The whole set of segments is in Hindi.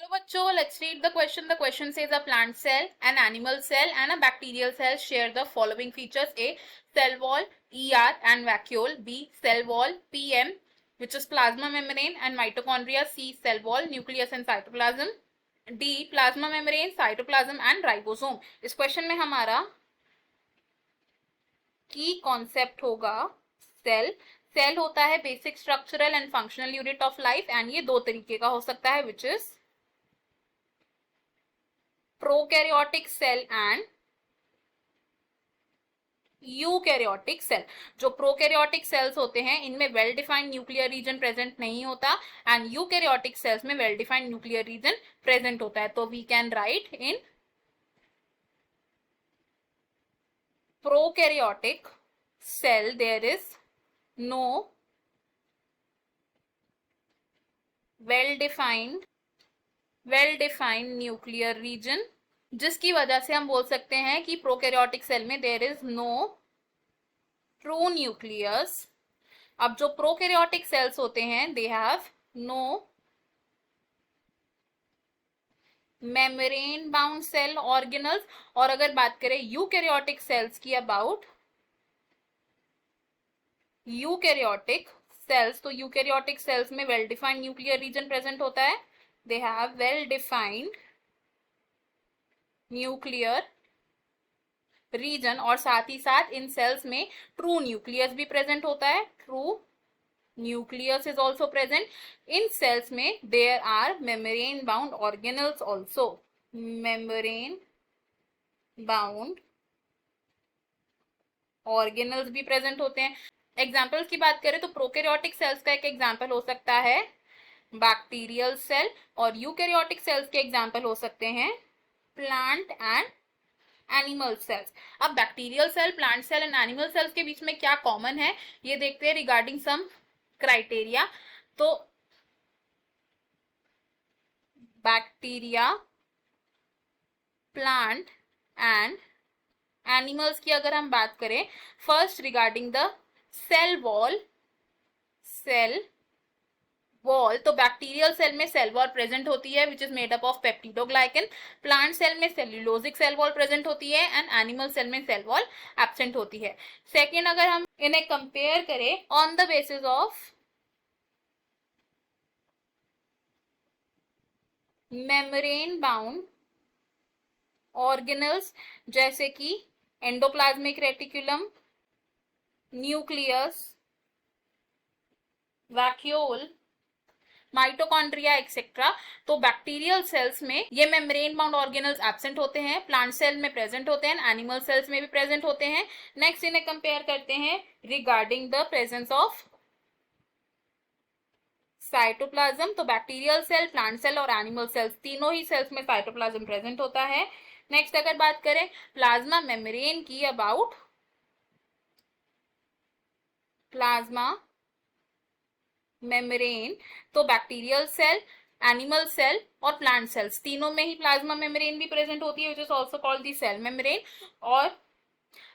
Hello bachcho, let's read the question. The question says a plant cell, an animal cell and a bacterial cell share the following features. A. Cell wall, ER and vacuole. B. Cell wall, PM, which is plasma membrane and mitochondria. C. Cell wall, nucleus and cytoplasm. D. Plasma membrane, cytoplasm and ribosome. इस क्वेश्चन में हमारा की कॉन्सेप्ट होगा सेल. सेल होता है basic structural and functional unit of life and ये दो तरीके का हो सकता है which is prokaryotic cell and eukaryotic cell. जो प्रोकैरियोटिक सेल्स होते हैं इनमें well defined nuclear region present नहीं होता एंड यूकैरियोटिक सेल्स में well defined nuclear region present होता है. तो we can write in prokaryotic cell there is no well defined nuclear region, जिसकी वजह से हम बोल सकते हैं कि प्रोकैरियोटिक सेल में there is no true nucleus. अब जो प्रोकैरियोटिक सेल्स होते हैं they have no membrane bound cell organelles. और अगर बात करें यूकैरियोटिक सेल्स की अबाउट यूकैरियोटिक सेल्स, तो यूकैरियोटिक सेल्स में well defined nuclear region present होता है. They have well defined nuclear region और साथ ही साथ इन सेल्स में ट्रू न्यूक्लियस भी प्रेजेंट होता है. True nucleus is also present. In cells में there are membrane bound organelles also. membrane bound organelles भी present होते हैं. एग्जाम्पल्स की बात करें तो प्रोकैरियोटिक सेल्स का एक एग्जाम्पल हो सकता है बैक्टीरियल सेल और यूकैरियोटिक सेल्स के एग्जाम्पल हो सकते हैं प्लांट एंड एनिमल सेल्स. अब bacterial cell, plant cell and animal cells के बीच में क्या कॉमन है ये देखते हैं रिगार्डिंग सम क्राइटेरिया. तो बैक्टीरिया, प्लांट एंड एनिमल्स की अगर हम बात करें, first regarding the cell wall. तो बैक्टीरियल सेल में सेल वॉल प्रेजेंट होती है which is made up of peptidoglycan. Plant cell में सेल्यूलोजिक सेल वॉल प्रेजेंट होती है एंड एनिमल सेल में सेल वॉल एब्सेंट होती है. सेकेंड, अगर हम इन्हें कंपेयर करें on the basis of membrane bound organelles जैसे कि endoplasmic reticulum, nucleus, vacuole, mitochondria etcetera, तो बैक्टीरियल सेल्स में ये मेम्ब्रेन बाउंड ऑर्गेनल्स एब्सेंट होते हैं, प्लांट सेल में प्रेजेंट होते हैं, एनिमल सेल्स में भी प्रेजेंट होते हैं. नेक्स्ट इन्हें कंपेयर करते हैं regarding the presence of cytoplasm. तो बैक्टीरियल सेल, प्लांट सेल और एनिमल सेल्स तीनों ही सेल्स में साइटोप्लाज्म प्रेजेंट होता है. नेक्स्ट अगर बात करें प्लाज्मा मेम्ब्रेन की अबाउट प्लाज्मा मेम्ब्रेन, तो बैक्टीरियल सेल, एनिमल सेल और प्लांट सेल्स तीनों में ही प्लाज्मा मेम्ब्रेन भी प्रेजेंट होती है which is also called the cell membrane. और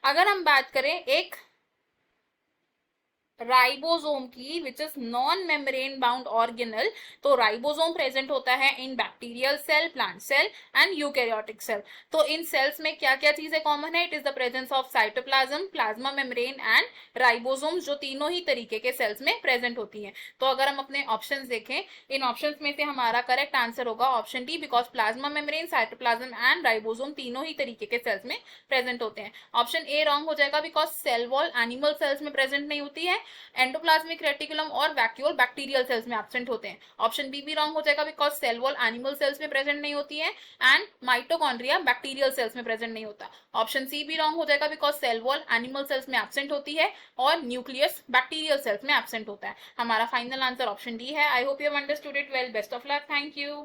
अगर हम बात करें एक राइबोसोम की which is non membrane bound organelle, तो राइबोसोम प्रेजेंट होता है in bacterial cell, plant cell and eukaryotic cell. तो इन सेल्स में क्या क्या चीजें कॉमन है? It is the presence of cytoplasm, plasma membrane and ribosome, जो तीनों ही तरीके के सेल्स में प्रेजेंट होती हैं. तो अगर हम अपने ऑप्शंस देखें, इन ऑप्शंस में से हमारा करेक्ट आंसर होगा option D, because plasma membrane, cytoplasm and ribosome तीनों ही तरीके के सेल्स में प्रेजेंट होते हैं. ऑप्शन ए रॉन्ग हो जाएगा because cell wall animal cells में प्रेजेंट नहीं होती है, एंडोप्लाज्मिक रेटिकुलम और वैक्यूल बैक्टीरियल सेल्स में एब्सेंट होते हैं. ऑप्शन बी भी रॉन्ग हो जाएगा because cell wall animal cells में प्रेजेंट नहीं होती है एंड माइटोकॉन्ड्रिया बैक्टीरियल सेल्स में प्रेजेंट नहीं होता. ऑप्शन सी भी रॉन्ग हो जाएगा because cell wall animal cells में एब्सेंट होती है और न्यूक्लियस बैक्टीरियल सेल्स में एब्सेंट होता है. हमारा फाइनल आंसर ऑप्शन डी है. I hope you have understood it well. Best of luck. Thank you.